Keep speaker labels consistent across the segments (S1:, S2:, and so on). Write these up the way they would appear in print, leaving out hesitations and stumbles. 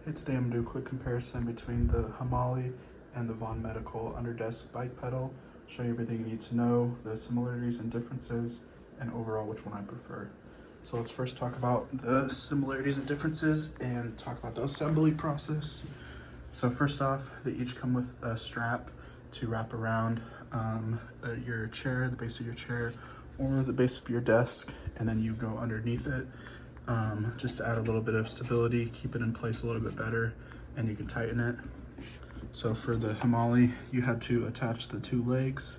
S1: Hey, today I'm going to do a quick comparison between the Himaly and the Vaunn Medical under-desk bike pedal, show you everything you need to know, the similarities and differences, and overall which one I prefer. So let's first talk about the similarities and differences and talk about the assembly process. So first off, they each come with a strap to wrap around your chair, the base of your chair, or the base of your desk, and then you go underneath it just to add a little bit of stability, keep it in place a little bit better, and you can tighten it. So for the Himaly, you had to attach the two legs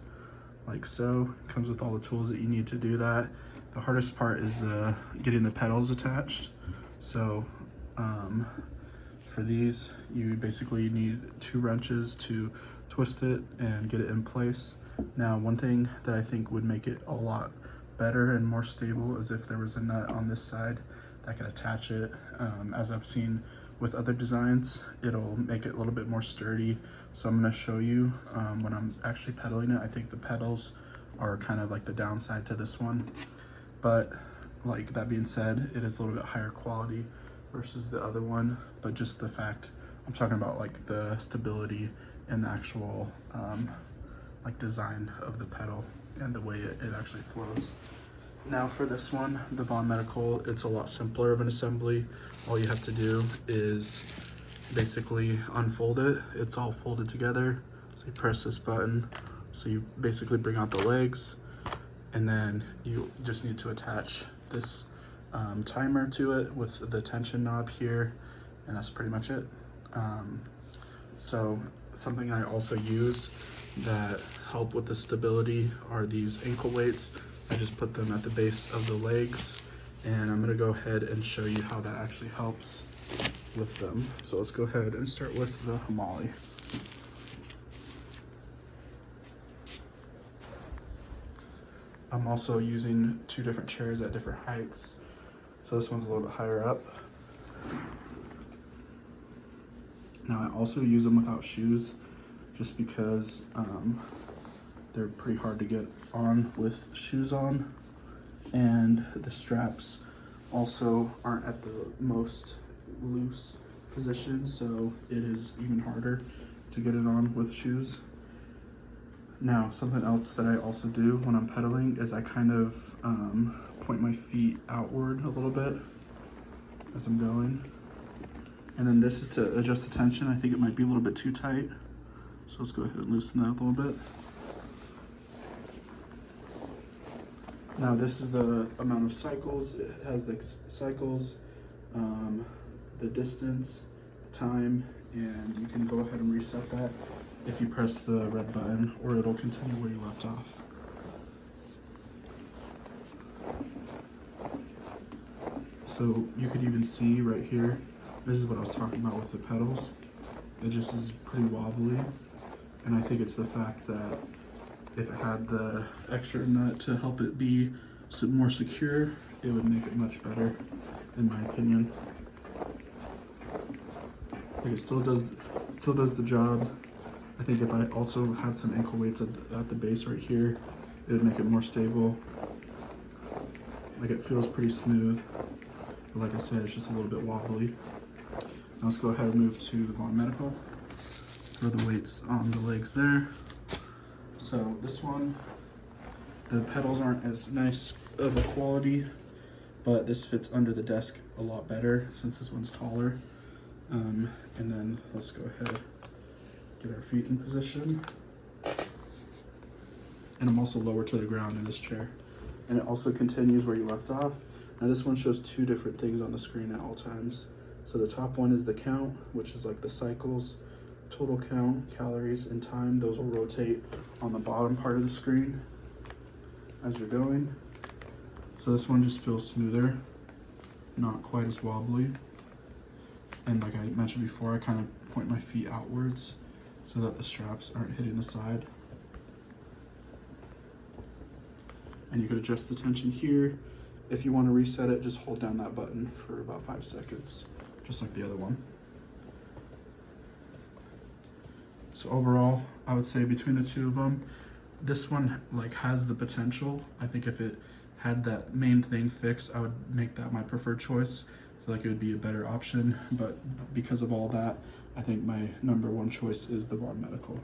S1: like so. It comes with all the tools that you need to do that. The hardest part is getting the pedals attached. So for these, you basically need two wrenches to twist it and get it in place. Now, one thing that I think would make it a lot better and more stable is if there was a nut on this side that could attach it. As I've seen with other designs, it'll make it a little bit more sturdy. So I'm gonna show you when I'm actually pedaling it. I think the pedals are kind of like the downside to this one. But like that being said, it is a little bit higher quality versus the other one. But just the fact, I'm talking about like the stability and the actual like design of the pedal and the way it actually flows. Now for this one, the Vaunn Medical, it's a lot simpler of an assembly. All you have to do is basically unfold it. It's all folded together. So you press this button. So you basically bring out the legs, and then you just need to attach this timer to it with the tension knob here, and that's pretty much it. So something I also use that help with the stability are these ankle weights. I just put them at the base of the legs, and I'm gonna go ahead and show you how that actually helps with them. So let's go ahead and start with the Himaly. I'm also using two different chairs at different heights. So this one's a little bit higher up. Now I also use them without shoes just because they're pretty hard to get on with shoes on, and the straps also aren't at the most loose position, so it is even harder to get it on with shoes. Now, something else that I also do when I'm pedaling is I kind of point my feet outward a little bit as I'm going. And then this is to adjust the tension. I think it might be a little bit too tight. So let's go ahead and loosen that a little bit. Now this is the amount of cycles. It has the cycles, the distance, the time, and you can go ahead and reset that if you press the red button, or it'll continue where you left off. So you could even see right here, this is what I was talking about with the pedals. It just is pretty wobbly, and I think it's the fact that if it had the extra nut to help it be more secure, it would make it much better, in my opinion. Like it still does the job. I think if I also had some ankle weights at the base right here, it would make it more stable. Like it feels pretty smooth, but like I said, it's just a little bit wobbly. Now let's go ahead and move to the Vaunn Medical. Throw the weights on the legs there. So this one, the pedals aren't as nice of a quality, but this fits under the desk a lot better since this one's taller. And then let's go ahead, get our feet in position. And I'm also lower to the ground in this chair. And it also continues where you left off. Now this one shows two different things on the screen at all times. So the top one is the count, which is like the cycles, total count, calories, and time. Those will rotate on the bottom part of the screen as you're going. So this one just feels smoother, not quite as wobbly. And like I mentioned before, I kind of point my feet outwards so that the straps aren't hitting the side. And you could adjust the tension here. If you want to reset it, just hold down that button for about 5 seconds, just like the other one. So overall, I would say between the two of them, this one like has the potential. I think if it had that main thing fixed, I would make that my preferred choice. feel like it would be a better option, but because of all that, I think my number one choice is the Vaunn Medical.